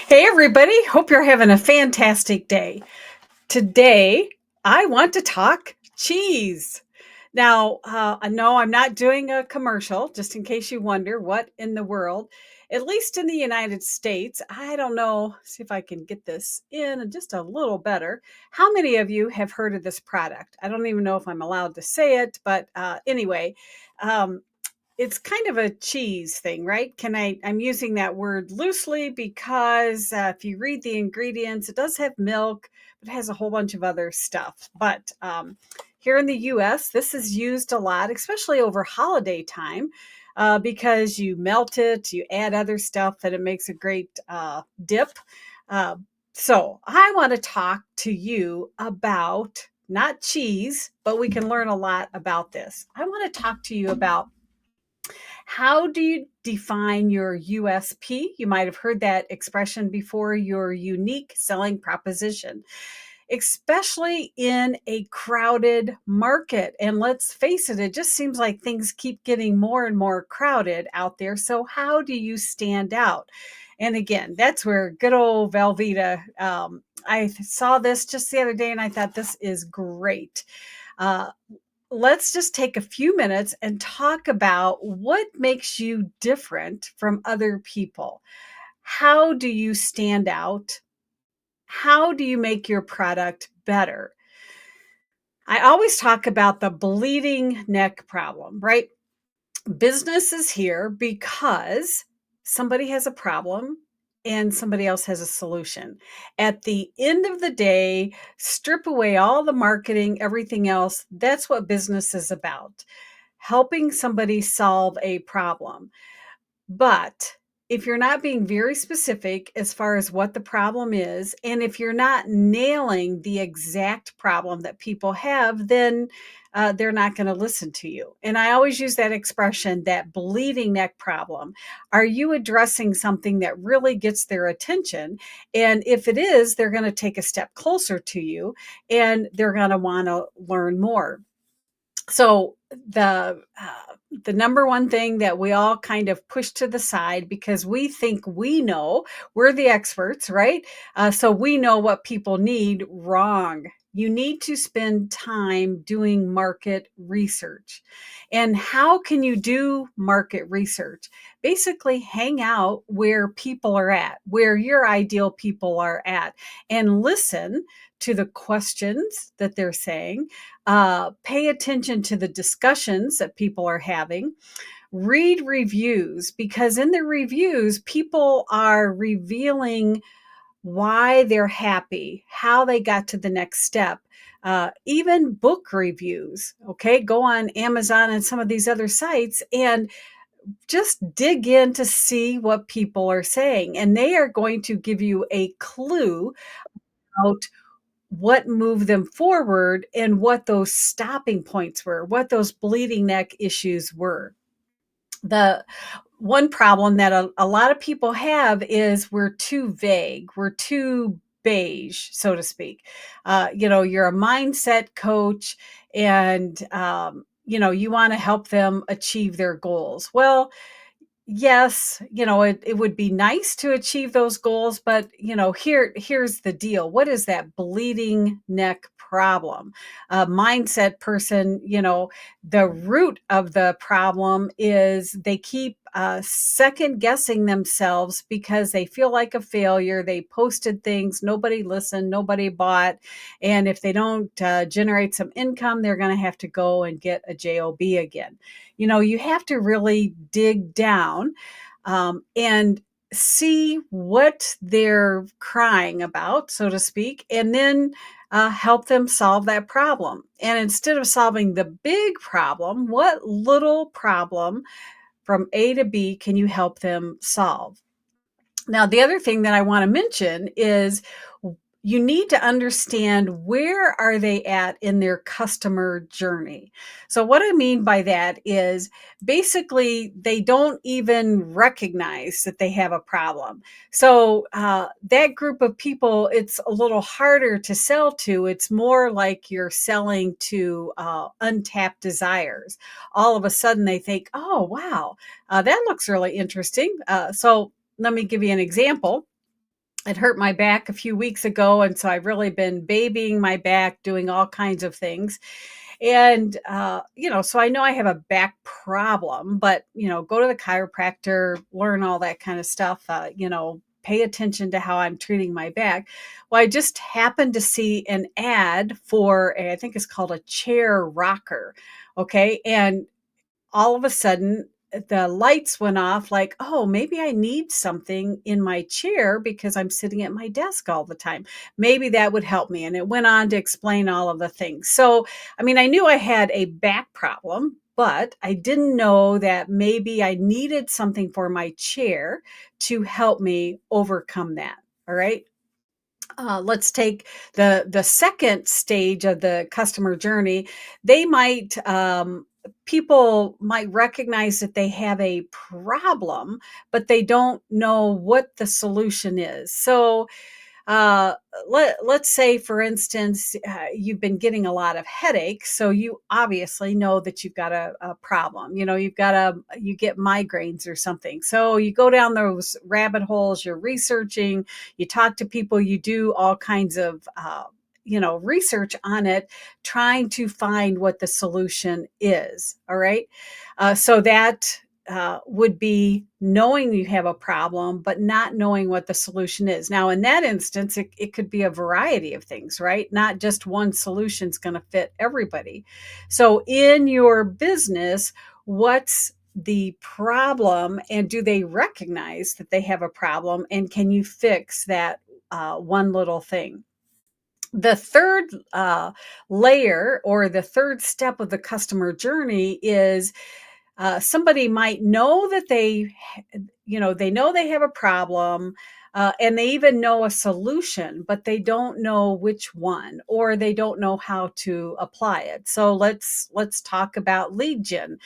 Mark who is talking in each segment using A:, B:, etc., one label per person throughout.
A: Hey, everybody. Hope you're having a fantastic day. Today, I want to talk cheese. Now, no, I'm not doing a commercial, just in case you wonder what in the world, at least in the United States. I don't know, see if I can get this in just a little better. How many of you have heard of this product? I don't even know if I'm allowed to say it, but anyway, um, it's kind of a cheese thing, right? I'm using that word loosely because if you read the ingredients, it does have milk, but it has a whole bunch of other stuff. But here in the US, this is used a lot, especially over holiday time, because you melt it, you add other stuff, and it makes a great dip. Uh, so I want to talk to you about not cheese, but we can learn a lot about this. I want to talk to you about how do you define your USP? You might have heard that expression before, your unique selling proposition, especially in a crowded market. And let's face it, it just seems like things keep getting more and more crowded out there. So, how do you stand out? And again, that's where good old Velveeta. I saw this just the other day and I thought this is great. Uh, let's just take a few minutes and talk about what makes you different from other people. How do you stand out? How do you make your product better? I always talk about the bleeding neck problem, right? Business is here because somebody has a problem and somebody else has a solution. At the end of the day, strip away all the marketing, everything else. That's what business is about, helping somebody solve a problem. But if you're not being very specific as far as what the problem is, and if you're not nailing the exact problem that people have, then they're not going to listen to you. And I always use that expression, that bleeding neck problem. Are you addressing something that really gets their attention? And if it is, they're going to take a step closer to you and they're going to want to learn more. So the number one thing that we all kind of push to the side because we think we know, we're the experts, right? So we know what people need. Wrong. You need to spend time doing market research. And how can you do market research? Basically, hang out where people are at, where your ideal people are at, and listen to the questions that they're saying. Pay attention to the discussions that people are having. Read reviews because in the reviews, people are revealing why they're happy, how they got to the next step. Even book reviews, okay? Go on Amazon and some of these other sites and just dig in to see what people are saying. And they are going to give you a clue about what moved them forward and what those stopping points were, what those bleeding neck issues were. The one problem that a lot of people have is we're too vague, we're too beige, so to speak. You're a mindset coach and, you want to help them achieve their goals. Well, yes, it would be nice to achieve those goals, but here's the deal. What is that bleeding neck problem? A mindset person, the root of the problem is they keep second guessing themselves because they feel like a failure. They posted things, nobody listened, nobody bought, and if they don't generate some income, they're going to have to go and get a job again. You have to really dig down and see what they're crying about, so to speak, and then help them solve that problem. And instead of solving the big problem, what little problem from A to B can you help them solve? Now, the other thing that I want to mention is you need to understand where are they at in their customer journey. So what I mean by that is basically they don't even recognize that they have a problem. So that group of people, it's a little harder to sell to. It's more like you're selling to untapped desires. All of a sudden they think, oh, wow, that looks really interesting. So let me give you an example. I'd hurt my back a few weeks ago, and so I've really been babying my back, doing all kinds of things. And, so I know I have a back problem, but, go to the chiropractor, learn all that kind of stuff, pay attention to how I'm treating my back. Well, I just happened to see an ad for, I think it's called a chair rocker. Okay. And all of a sudden the lights went off like, oh, maybe I need something in my chair because I'm sitting at my desk all the time. Maybe that would help me. And it went on to explain all of the things. So, I mean, I knew I had a back problem, but I didn't know that maybe I needed something for my chair to help me overcome that. All right. Let's take the second stage of the customer journey. They might People might recognize that they have a problem, but they don't know what the solution is. So uh, let's say, for instance, you've been getting a lot of headaches, so you obviously know that you've got a problem. You get migraines or something. So you go down those rabbit holes. You're researching. You talk to people. You do all kinds of research on it, trying to find what the solution is. All right, so that would be knowing you have a problem, but not knowing what the solution is. Now, in that instance, it could be a variety of things, right? Not just one solution is going to fit everybody. So, in your business, what's the problem, and do they recognize that they have a problem, and can you fix that one little thing? The third layer, or the third step of the customer journey, is somebody might know that they know they have a problem, and they even know a solution, but they don't know which one, or they don't know how to apply it. So let's talk about lead gen.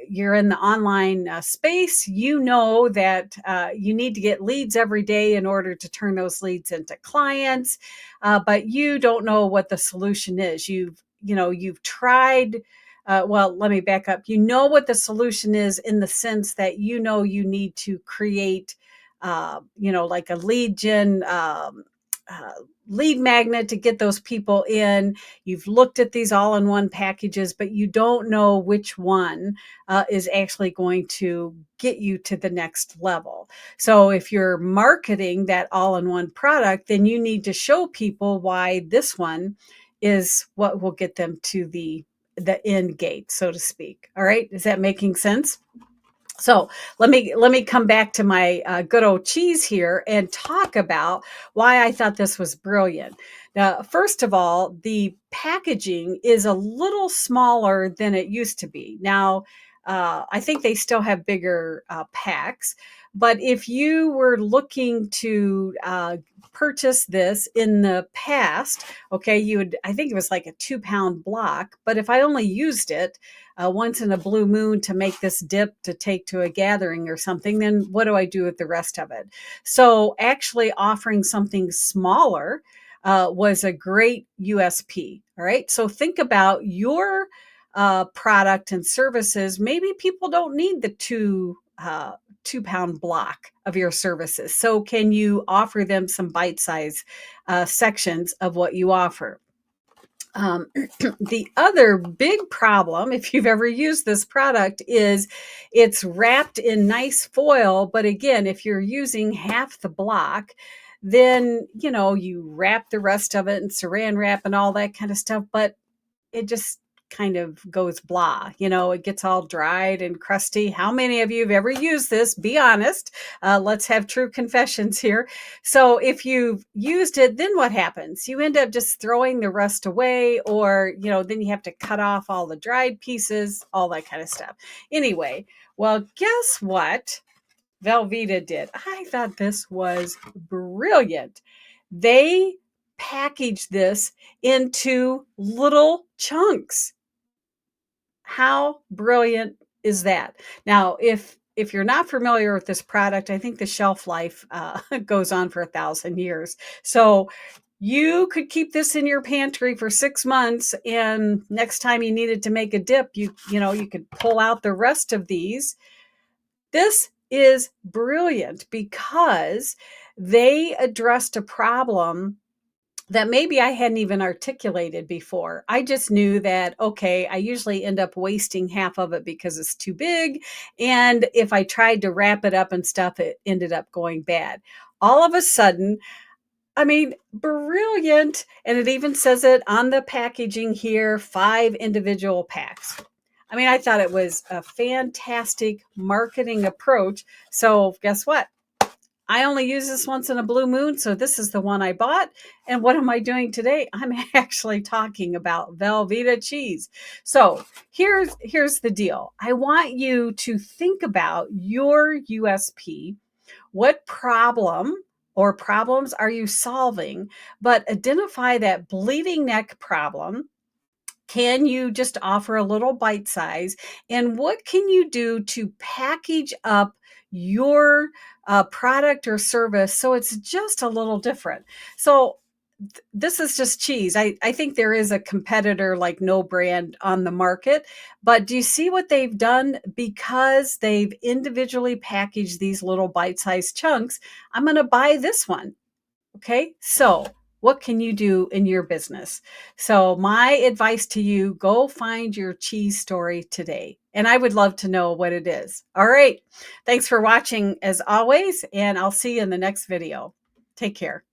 A: You're in the online space. You know that you need to get leads every day in order to turn those leads into clients, but you don't know what the solution is. You've tried. Well, let me back up. You know what the solution is, in the sense that you need to create, like a lead gen uh, lead magnet to get those people in. You've looked at these all in one packages, but you don't know which one is actually going to get you to the next level. So if you're marketing that all in one product, then you need to show people why this one is what will get them to the end gate, so to speak. All right, is that making sense? So let me come back to my good old cheese here and talk about why I thought this was brilliant. Now, first of all, the packaging is a little smaller than it used to be. Now, I think they still have bigger packs, but if you were looking to purchase this in the past, okay, I think it was like a 2 pound block, but if I only used it once in a blue moon to make this dip to take to a gathering or something, then what do I do with the rest of it? So, actually offering something smaller was a great USP. All right. So, think about your product and services. Maybe people don't need the 2 pound block of your services. So, can you offer them some bite size sections of what you offer? Um, the other big problem, if you've ever used this product, is it's wrapped in nice foil. But again, if you're using half the block, then you wrap the rest of it in saran wrap and all that kind of stuff. But it just kind of goes blah. It gets all dried and crusty. How many of you have ever used this? Be honest. Let's have true confessions here. So if you've used it, then what happens? You end up just throwing the rest away, or, then you have to cut off all the dried pieces, all that kind of stuff. Anyway, well, guess what Velveeta did? I thought this was brilliant. They packaged this into little chunks. How brilliant is that? Now, if you're not familiar with this product, I think the shelf life goes on for 1,000 years. So you could keep this in your pantry for 6 months, and next time you needed to make a dip, you could pull out the rest of these. This is brilliant because they addressed a problem that maybe I hadn't even articulated before. I just knew that, okay, I usually end up wasting half of it because it's too big. And if I tried to wrap it up and stuff, it ended up going bad. All of a sudden, I mean, brilliant. And it even says it on the packaging here, 5 individual packs. I mean, I thought it was a fantastic marketing approach. So, guess what? I only use this once in a blue moon, so this is the one I bought. And what am I doing today? I'm actually talking about Velveeta cheese. So here's the deal. I want you to think about your USP. What problem or problems are you solving? But identify that bleeding neck problem. Can you just offer a little bite size? And what can you do to package up your product or service so it's just a little different? So, this is just cheese. I think there is a competitor like No Brand on the market, but do you see what they've done? Because they've individually packaged these little bite sized chunks, I'm going to buy this one. Okay. So, what can you do in your business? So, my advice to you, go find your cheese story today. And I would love to know what it is. All right. Thanks for watching as always. And I'll see you in the next video. Take care.